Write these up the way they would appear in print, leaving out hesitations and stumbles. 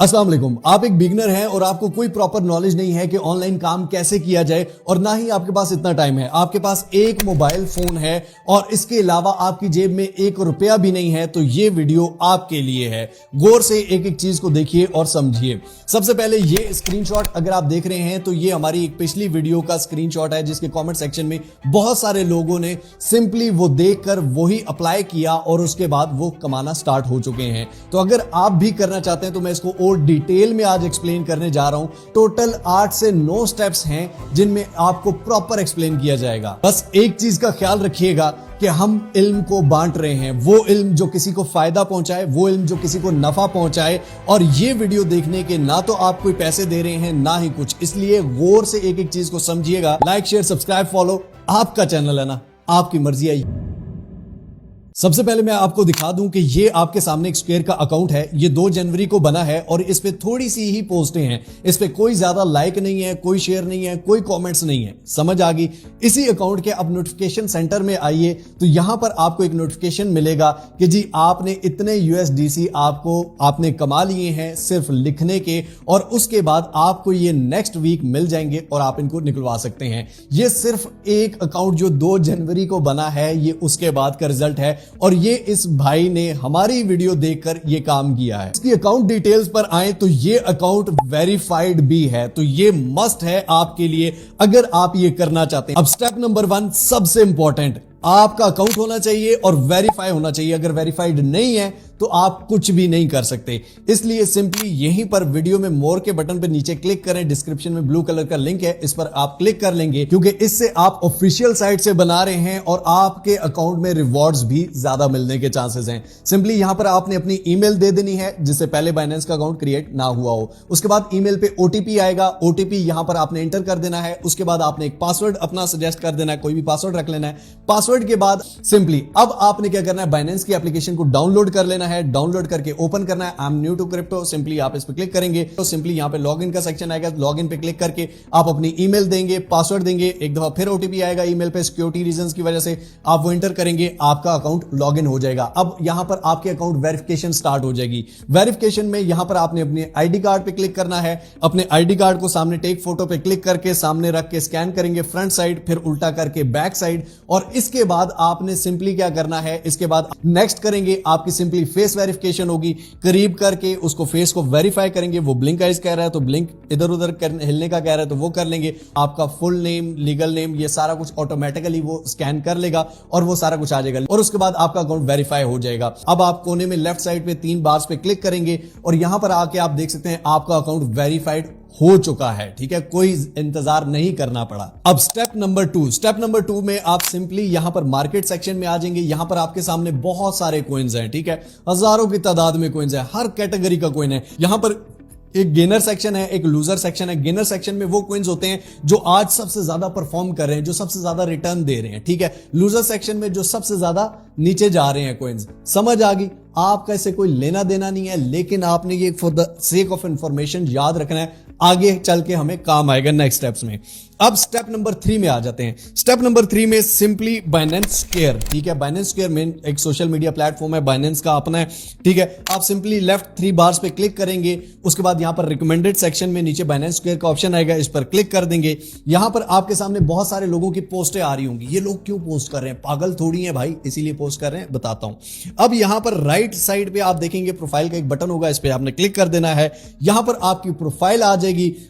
अस्सलाम वालेकुम। आप एक बिगनर हैं और आपको कोई प्रॉपर नॉलेज नहीं है कि ऑनलाइन काम कैसे किया जाए और ना ही आपके पास इतना टाइम है। आपके पास एक मोबाइल फोन है और इसके अलावा आपकी जेब में ₹1 भी नहीं है, तो ये वीडियो आपके लिए है। गौर से एक एक चीज को देखिए और समझिए। सबसे पहले ये स्क्रीनशॉट अगर आप देख रहे हैं तो ये हमारी एक पिछली वीडियो का स्क्रीनशॉट है, जिसके कमेंट सेक्शन में बहुत सारे लोगों ने सिंपली वो देखकर वही अप्लाई किया और उसके बाद वो कमाना स्टार्ट हो चुके हैं। तो अगर आप भी करना चाहते हैं तो मैं इसको और डिटेल में आज एक्सप्लेन करने जा रहा हूं। टोटल 8 से 9 स्टेप्स हैं जिनमें आपको प्रॉपर एक्सप्लेन किया जाएगा। बस एक चीज का ख्याल रखिएगा कि हम इल्म को बांट रहे हैं, वो इल्म जो किसी को फायदा पहुंचाए, वो इल्म जो किसी को नफा पहुंचाए। और ये वीडियो देखने के ना तो आप कोई पैसे दे रहे हैं ना ही कुछ, इसलिए गौर से एक एक चीज को समझिएगा। लाइक शेयर सब्सक्राइब फॉलो आपका चैनल है ना, आपकी मर्जी है। सबसे पहले मैं आपको दिखा दूं कि ये आपके सामने एक स्क्वायर का अकाउंट है। ये 2 जनवरी को बना है और इस पे थोड़ी सी ही पोस्टें हैं। इस पे कोई ज्यादा लाइक नहीं है, कोई शेयर नहीं है, कोई कमेंट्स नहीं है। समझ आ गई। इसी अकाउंट के अब नोटिफिकेशन सेंटर में आइए तो यहां पर आपको एक नोटिफिकेशन मिलेगा कि जी आपने इतने USDC आपने कमा लिए हैं सिर्फ लिखने के, और उसके बाद आपको ये नेक्स्ट वीक मिल जाएंगे और आप इनको निकलवा सकते हैं। ये सिर्फ एक अकाउंट जो 2 जनवरी को बना है, ये उसके बाद का रिजल्ट है और ये इस भाई ने हमारी वीडियो देखकर ये काम किया है। इसकी अकाउंट डिटेल्स पर आए तो ये अकाउंट वेरीफाइड भी है, तो ये मस्ट है आपके लिए अगर आप ये करना चाहते हैं। अब स्टेप नंबर 1 सबसे इंपॉर्टेंट, आपका अकाउंट होना चाहिए और वेरीफाई होना चाहिए। अगर वेरीफाइड नहीं है तो आप कुछ भी नहीं कर सकते। इसलिए सिंपली यहीं पर वीडियो में मोर के बटन पर नीचे क्लिक करें। डिस्क्रिप्शन में ब्लू कलर का लिंक है, इस पर आप क्लिक कर लेंगे क्योंकि इससे आप ऑफिशियल साइट से बना रहे हैं और आपके अकाउंट में रिवॉर्ड्स भी ज्यादा मिलने के चांसेस हैं। सिंपली यहां पर आपने अपनी ईमेल दे देनी है जिससे पहले बाइनेंस का अकाउंट क्रिएट ना हुआ हो। उसके बाद ईमेल पे OTP आएगा, OTP यहां पर आपने एंटर कर देना है। उसके बाद आपने एक पासवर्ड अपना सजेस्ट कर देना है, कोई भी पासवर्ड रख लेना है। पासवर्ड के बाद सिंपली अब आपने क्या करना है, बाइनेंस की एप्लीकेशन को डाउनलोड कर लेना है। डाउनलोड करके ओपन करना है। I am new to crypto, simply आप इस पे क्लिक करेंगे तो सिंपली यहां पे लॉगिन का सेक्शन आएगा। लॉगिन पे क्लिक करके आप अपनी ईमेल देंगे, पासवर्ड देंगे, एक दफा फिर OTP आएगा ईमेल पे। सिक्योरिटी रीजंस की वजह से आप वो एंटर करेंगे, आपका अकाउंट लॉगिन हो जाएगा। अब यहां पर आपके अकाउंट वेरिफिकेशन स्टार्ट हो जाएगी। वेरिफिकेशन में यहां पर आपने अपने ID कार्ड पे क्लिक करना है। अपने ID कार्ड को सामने टेक फोटो पे क्लिक करके सामने रख के स्कैन करेंगे फ्रंट साइड, फिर उल्टा करके बैक साइड, और इसके बाद आपने सिंपली क्या करना है, इसके बाद नेक्स्ट करेंगे। आपकी सिंपली फेस वेरिफिकेशन होगी। करीब करके उसको फेस को वेरीफाई करेंगे। वो ब्लिंक आइज कह रहा है तो ब्लिंक इधर उधर हिलने का कह रहा है तो वो कर लेंगे। आपका फुल नेम, लीगल नेम, ये सारा कुछ ऑटोमेटिकली वो स्कैन कर लेगा और वो सारा कुछ आ जाएगा और उसके बाद आपका अकाउंट वेरीफाई हो जाएगा। अब आप कोने में लेफ्ट साइड पे 3 बार्स पे क्लिक करेंगे और यहां पर आके आप देख सकते हैं आपका अकाउंट वेरीफाइड हो चुका है। ठीक है, कोई इंतजार नहीं करना पड़ा। अब स्टेप नंबर 2 में आप सिंपली यहां पर मार्केट सेक्शन में आ जाएंगे। यहां पर आपके सामने बहुत सारे कॉइन्स हैं। ठीक है, हजारों की तादाद में कॉइन्स है, हर कैटेगरी का कॉइन है। यहां पर एक गेनर सेक्शन है, एक लूजर सेक्शन है। गेनर सेक्शन में वो कॉइन्स होते हैं जो आज सबसे ज्यादा परफॉर्म कर रहे हैं, जो सबसे ज्यादा रिटर्न दे रहे हैं। ठीक है, लूजर सेक्शन में जो सबसे ज्यादा नीचे जा रहे हैं कॉइन्स। समझ आ गई। आपका इससे कोई लेना देना नहीं है, लेकिन आपने ये for the sake of information याद रखना है, आगे चल के हमें काम आएगा नेक्स्ट स्टेप्स में। अब स्टेप नंबर 3 में आ जाते हैं। स्टेप नंबर 3 में सिंपली बाइनेंस स्क्वायर। ठीक है, बाइनेंस स्क्वायर मेन एक सोशल मीडिया प्लेटफॉर्म है, बाइनेंस का अपना है। ठीक है, आप सिंपली लेफ्ट 3 बार्स पे क्लिक करेंगे। उसके बाद यहां पर रिकमेंडेड सेक्शन में नीचे बाइनेंस स्क्वायर का ऑप्शन आएगा, इस पर क्लिक कर देंगे। यहां पर आपके सामने बहुत सारे लोगों की पोस्टें आ रही होंगी। ये लोग क्यों पोस्ट कर रहे हैं, पागल थोड़ी है भाई, इसीलिए पोस्ट कर रहे हैं, बताता हूं। अब यहां पर राइट साइड पे आप देखेंगे प्रोफाइल का एक बटन होगा, इस पे आपने क्लिक कर देना है। यहां पर आपकी प्रोफाइल आ जाएगी।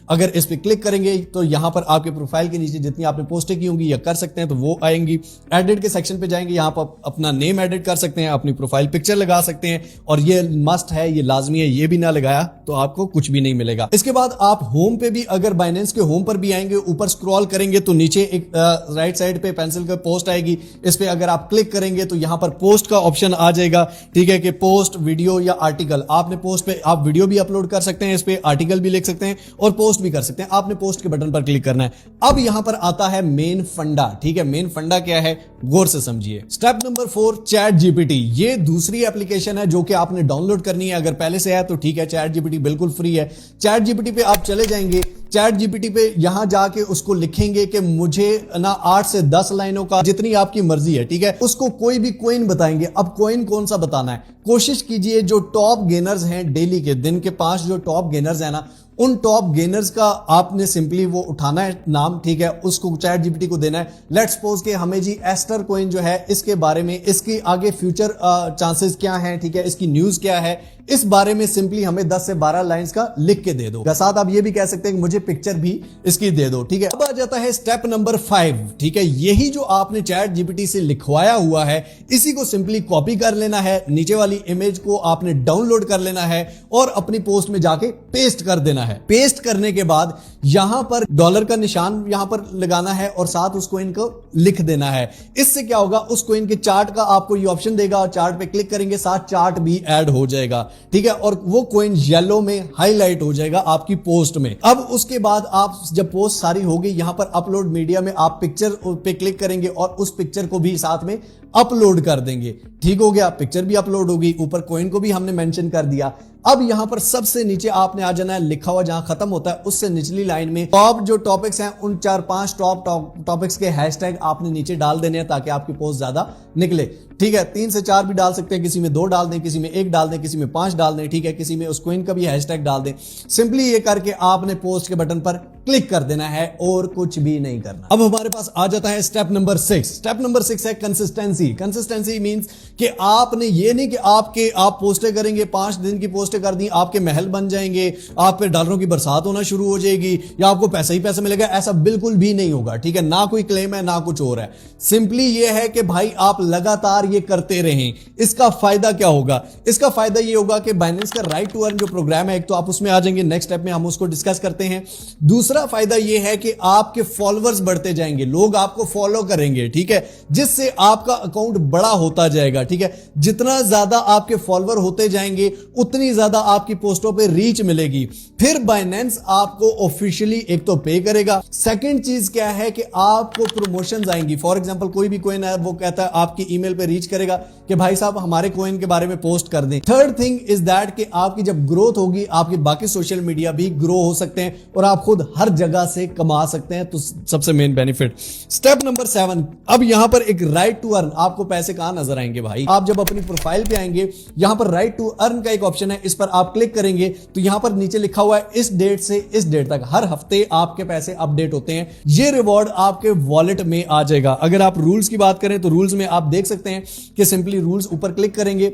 अगर इस पे क्लिक करेंगे तो यहां पर आपके प्रोफाइल के नीचे जितनी आपने पोस्टें की होंगी या कर सकते हैं तो वो आएंगी। एडिट के सेक्शन पे जाएंगे, यहां पर अपना नेम एडिट कर सकते हैं, अपनी प्रोफाइल पिक्चर लगा सकते हैं, और ये मस्ट है, ये लाजमी है। ये भी ना लगाया तो आपको कुछ भी नहीं मिलेगा। इसके बाद आप होम पे भी, अगर बाइनेंस के होम पर भी आएंगे, ऊपर स्क्रॉल करेंगे तो नीचे एक राइट साइड पे पेंसिल का पोस्ट आएगी। इस पे अगर आप क्लिक करेंगे तो यहां पर पोस्ट का ऑप्शन आ जाएगा। ठीक है, कि पोस्ट, वीडियो या आर्टिकल। आपने पोस्ट पे आप वीडियो भी अपलोड कर सकते हैं, इस पे आर्टिकल भी लिख सकते हैं और पोस्ट भी कर सकते हैं। आपने पोस्ट के बटन पर क्लिक करना है। अब यहां पर आता है मेन फंडा। ठीक है, मेन फंडा क्या है, गौर से समझिए। Step number 4 chat GPT. ये दूसरी एप्लीकेशन है जो कि आपने डाउनलोड करनी है। अगर पहले से है तो ठीक है, चैट जीपीटी बिल्कुल फ्री है। चैट जीपीटी पे आप चले जाएंगे। चैट जीपीटी पे यहां जाके उसको लिखेंगे कि मुझे ना 8 से 10 लाइनों का, जितनी आपकी मर्जी है, ठीक है, उसको कोई भी कोइन बताएंगे। अब कोइन कौन सा बताना है, कोशिश कीजिए जो टॉप गेनर्स हैं डेली के, दिन के 5 जो टॉप गेनर्स हैं ना, उन टॉप गेनर्स का आपने सिंपली वो उठाना है नाम, ठीक है, उसको चैट जीपीटी को देना है। लेट्स सपोज के हमें जी एस्टर कॉइन जो है इसके बारे में, इसकी आगे फ्यूचर चांसेस क्या हैं, ठीक है, इसकी न्यूज क्या है, इस बारे में सिंपली हमें 10 से 12 लाइंस का लिख के दे दो। साथ आप ये भी कह सकते हैं कि मुझे पिक्चर भी इसकी दे दो, ठीक है। अब आ जाता है स्टेप नंबर 5, ठीक है, यही जो आपने चैट जीपीटी से लिखवाया हुआ है इसी को सिंपली कॉपी कर लेना है, नीचे वाली इमेज को आपने डाउनलोड कर लेना है और अपनी पोस्ट में जाके पेस्ट कर देना है। पेस्ट करने के बाद यहां पर डॉलर का निशान यहां पर लगाना है और साथ उस कोइन को लिख देना है। इससे क्या होगा, उस कोइन के चार्ट का आपको ये ऑप्शन देगा और चार्ट पे क्लिक करेंगे, साथ चार्ट भी ऐड हो जाएगा, ठीक है, और वो कोइन येलो में हाईलाइट हो जाएगा आपकी पोस्ट में। अब उसके बाद आप जब पोस्ट सारी होगी, यहां पर अपलोड मीडिया में आप पिक्चर पे क्लिक करेंगे और उस पिक्चर को भी साथ में अपलोड कर देंगे। ठीक हो गया, पिक्चर भी अपलोड होगी, ऊपर कॉइन को भी हमने मेंशन कर दिया। अब यहां पर सबसे नीचे आपने आ जाना है, लिखा हुआ जहां खत्म होता है उससे निचली लाइन में टॉप जो टॉपिक्स हैं उन 4-5 टॉप टॉपिक्स के हैशटैग आपने नीचे डाल देने हैं ताकि आपकी पोस्ट ज्यादा निकले। ठीक है, 3 से 4 भी डाल सकते हैं, किसी में 2 डाल दें, किसी में 1 डाल दें, किसी में 5 डाल दें, ठीक है, किसी में उस कॉइन का भी हैशटैग डाल दें। सिंपली ये करके आपने पोस्ट के बटन पर क्लिक कर देना है और कुछ भी नहीं करना। अब हमारे पास आ जाता है स्टेप नंबर 6। स्टेप नंबर 6 है कंसिस्टेंसी। कंसिस्टेंसी मींस कि आपने ये नहीं कि आप पोस्टें करेंगे, 5 दिन की पोस्टें कर दी, आपके महल बन जाएंगे, आप पे डॉलरों की बरसात होना शुरू हो जाएगी या आपको पैसा ही पैसा मिलेगा, ऐसा बिल्कुल भी नहीं होगा। ठीक है, ना कोई क्लेम है ना कुछ और है। सिंपली ये है कि भाई आप लगातार ये करते रहें। इसका फायदा क्या होगा? इसका फायदा ये होगा कि बाइनेंस का राइट टू अर्न जो प्रोग्राम है, एक तो आप उसमें आ जाएंगे, नेक्स्ट स्टेप में हम उसको डिस्कस करते हैं। दूसरा फायदा ये है कि आपके फॉलोअर्स बढ़ते जाएंगे, लोग आपको फॉलो करेंगे, ठीक है, जिससे आपका अकाउंट बड़ा होता जाएगा। ठीक है, जितना ज्यादा आपके फॉलोअर होते जाएंगे उतनी ज्यादा आपकी पोस्टों पे रीच मिलेगी। फिर बाइनेंस आपको ऑफिशियली एक तो पे करेगा। सेकंड चीज क्या है कि आपको प्रमोशंस आएंगी। फॉर एग्जांपल कोई भी कॉइन है वो कहता है आपकी ईमेल पे रीच करेगा कि भाई साहब हमारे कॉइन के बारे में पोस्ट कर दें। थर्ड थिंग इज दैट कि आपकी जब ग्रोथ होगी आपके बाकी सोशल मीडिया भी ग्रो हो सकते हैं और आप खुद हर जगह से कमा सकते हैं। तो सबसे मेन बेनिफिट। स्टेप नंबर 7, अब यहां पर एक राइट टू अर्न। आपको पैसे कहां नजर आएंगे भाई? आप जब अपनी प्रोफाइल पे आएंगे, यहां पर राइट टू अर्न का एक ऑप्शन है, इस पर आप क्लिक करेंगे तो यहां पर नीचे लिखा हुआ है इस डेट से इस डेट तक हर हफ्ते आपके पैसे अपडेट होते हैं। ये रिवॉर्ड आपके वॉलेट में आ जाएगा। अगर आप रूल्स की बात करें तो रूल्स में आप देख सकते हैं कि सिंपली रूल्स ऊपर क्लिक करेंगे,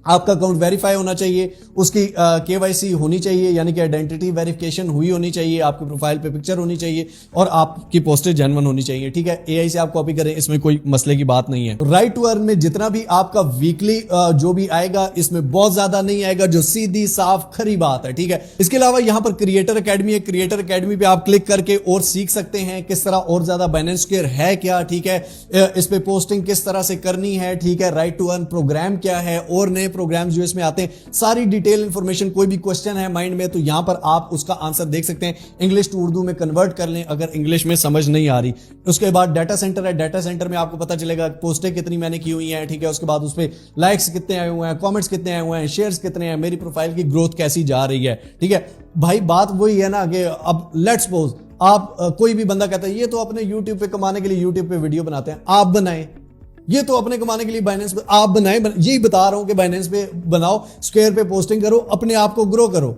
आपका अकाउंट वेरीफाई होना चाहिए, उसकी केवाईसी होनी चाहिए, यानी कि आइडेंटिटी वेरिफिकेशन हुई होनी चाहिए, आपके प्रोफाइल पे पिक्चर होनी चाहिए और आपकी पोस्टें जेन्युइन होनी चाहिए। ठीक है, एआई से आप कॉपी करें, इसमें कोई मसले की बात नहीं है। राइट टू अर्न में जितना भी आपका वीकली जो भी आएगा, इसमें बहुत ज्यादा नहीं आएगा, जो सीधी साफ खरी बात है। ठीक है, इसके अलावा यहां पर क्रिएटर अकेडमी है, क्रिएटर अकेडमी पे आप क्लिक करके और सीख सकते हैं किस तरह और ज्यादा बाइनेंस स्क्वायर है क्या, ठीक है, इस पे पोस्टिंग किस तरह से करनी है, ठीक है, राइट टू अर्न प्रोग्राम क्या है और नए प्रोग्राम्स जो इसमें आते हैं, सारी डिटेल इंफॉर्मेशन। कोई भी क्वेश्चन है माइंड में तो यहां पर आप उसका आंसर देख सकते हैं। इंग्लिश टू उर्दू में कन्वर्ट कर लें अगर इंग्लिश में समझ नहीं आ रही। उसके बाद डाटा सेंटर है, डाटा सेंटर में आपको पता चलेगा पोस्टें कितनी मैंने की हुई हैं, ठीक है, उसके बाद उस पर लाइक्स कितने आए हुए हैं, कॉमेंट्स कितने आए हुए हैं, शेयर्स कितने हैं, मेरी प्रोफाइल की ग्रोथ कैसी जा रही है। ठीक है भाई, बात वही है ना कि अब लेट्स सपोज आप कोई भी बंदा कहता है ये तो अपने यूट्यूब पे कमाने के लिए यूट्यूब पे वीडियो बनाते हैं, आप बनाएं। ये तो अपने कमाने के लिए बाइनेंस पे आप बनाएं, यही बता रहा हूं कि बाइनेंस पे बनाओ, स्क्वायर पे पोस्टिंग करो, अपने आप को ग्रो करो।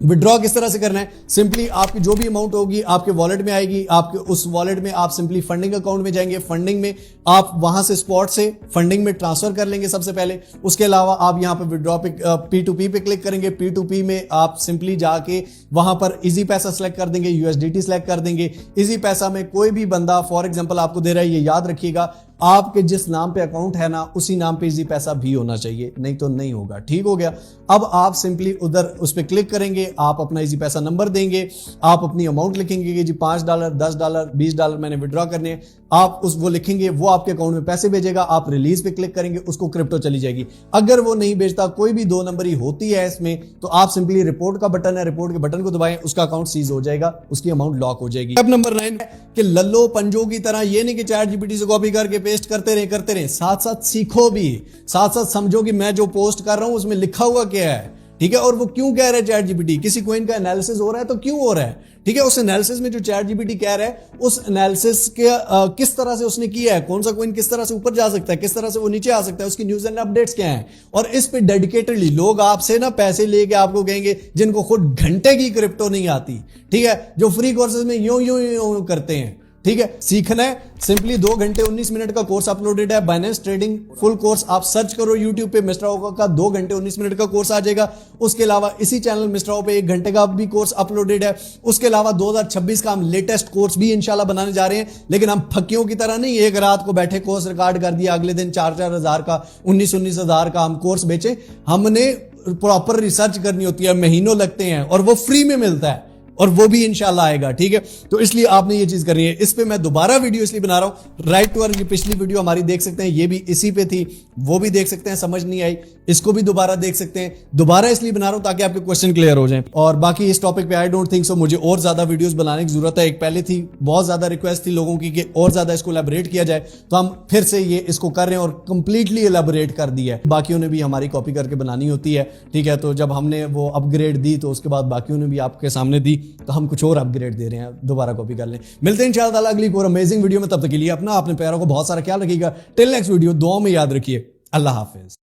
विड्रॉ किस तरह से करना है? सिंपली आपकी जो भी अमाउंट होगी आपके वॉलेट में आएगी, आपके उस वॉलेट में आप सिंपली फंडिंग अकाउंट में जाएंगे, फंडिंग में आप वहां से स्पॉट से फंडिंग में ट्रांसफर कर लेंगे सबसे पहले। उसके अलावा आप यहां पर विड्रॉ पे P2P पे क्लिक करेंगे, P2P में आप सिंपली जाके वहां पर इजी पैसा सेलेक्ट कर देंगे, USDT सेलेक्ट कर देंगे। इजी पैसा में कोई भी बंदा फॉर एग्जांपल आपको दे रहा है, ये याद रखिएगा आपके जिस नाम पे अकाउंट है ना उसी नाम पे इजी पैसा भी होना चाहिए, नहीं तो नहीं होगा। ठीक हो गया, अब आप सिंपली उधर उस पर क्लिक करेंगे, आप अपना इजी पैसा नंबर देंगे, आप अपनी अमाउंट लिखेंगे कि जी $5, $10, $20 मैंने विड्रॉ करने हैं, आप वो लिखेंगे, वो आपके अकाउंट में पैसे भेजेगा। आप रिलीज पे क्लिक करेंगे, उसको क्रिप्टो चली जाएगी। अगर वो नहीं भेजता, कोई भी 2 नंबरी होती है इसमें, तो आप सिंपली रिपोर्ट का बटन है, रिपोर्ट के बटन को दबाएं, उसका अकाउंट सीज हो जाएगा, उसकी अमाउंट लॉक हो जाएगी। स्टेप नंबर 9 कि लल्लो पंजो की तरह ये नहीं कि चैट जीपीटी से कॉपी करके पेस्ट करते रहे, साथ साथ सीखो भी, साथ साथ समझो कि मैं जो पोस्ट कर रहा हूं उसमें लिखा हुआ क्या है। ठीक है। और वो क्यों कह रहा है चैट जीपीटी, किसी कोइन का एनालिसिस हो रहा है तो क्यों हो रहा है, ठीक है। उस एनालिसिस में जो चैट जीपीटी कह रहा है उस एनालिसिस के किस तरह से उसने किया है, कौन सा कोइन किस तरह से ऊपर जा सकता है, किस तरह से वो नीचे आ सकता है, उसकी न्यूज एंड अपडेट्स क्या है। और इस पे डेडिकेटेडली लोग आपसे ना पैसे लेके आपको कहेंगे, जिनको खुद घंटे की क्रिप्टो नहीं आती, ठीक है, जो फ्री कोर्सेज में यूं करते हैं, ठीक है। सीखना है, सिंपली 2 घंटे 19 मिनट का कोर्स अपलोडेड है, बाइनेंस ट्रेडिंग फुल कोर्स। आप सर्च करो यूट्यूब पे, मिस्टर ओका का 2 घंटे 19 मिनट का कोर्स आ जाएगा। उसके अलावा इसी चैनल मिस्टर ओ पे 1 घंटे का भी कोर्स अपलोडेड है। उसके अलावा 2026 का हम लेटेस्ट कोर्स भी इंशाल्लाह बनाने जा रहे हैं, लेकिन हम फकियों की तरह नहीं एक रात को बैठे कोर्स रिकॉर्ड कर दिया, अगले दिन 4-4 हजार का 19-19 हजार का हम कोर्स बेचे। हमने प्रॉपर रिसर्च करनी होती है, महीनों लगते हैं, और वो फ्री में मिलता है, और वो भी इंशाल्लाह आएगा, ठीक है। तो इसलिए आपने ये चीज करनी है। इस पे मैं दोबारा वीडियो इसलिए बना रहा हूं, राइट टू अर्न की पिछली वीडियो हमारी देख सकते हैं, ये भी इसी पे थी, वो भी देख सकते हैं, समझ नहीं आई इसको भी दोबारा देख सकते हैं। दोबारा इसलिए बना रहा हूं ताकि आपके क्वेश्चन क्लियर हो जाए। और बाकी इस टॉपिक पे आई डोंट थिंक सो मुझे और ज्यादा वीडियोस बनाने की जरूरत है। एक पहले थी, बहुत ज्यादा रिक्वेस्ट थी लोगों की कि और ज्यादा इसको एलैबोरेट किया जाए, तो हम फिर से ये इसको कर रहे हैं और कंप्लीटली एलैबोरेट कर दिया है। बाकियों ने भी हमारी कॉपी करके बनानी होती है, ठीक है। तो जब हमने वो अपग्रेड दी तो उसके बाद बाकियों ने भी आपके सामने दी, तो हम कुछ और अपग्रेड दे रहे हैं, दोबारा कॉपी कर लें। मिलते हैं इंशाल्लाह अगली और अमेजिंग वीडियो में, तब तक के लिए अपना अपने प्यारों को बहुत सारा ख्याल रखिएगा। टिल नेक्स्ट वीडियो, दुआ में याद रखिए। अल्लाह हाफिज।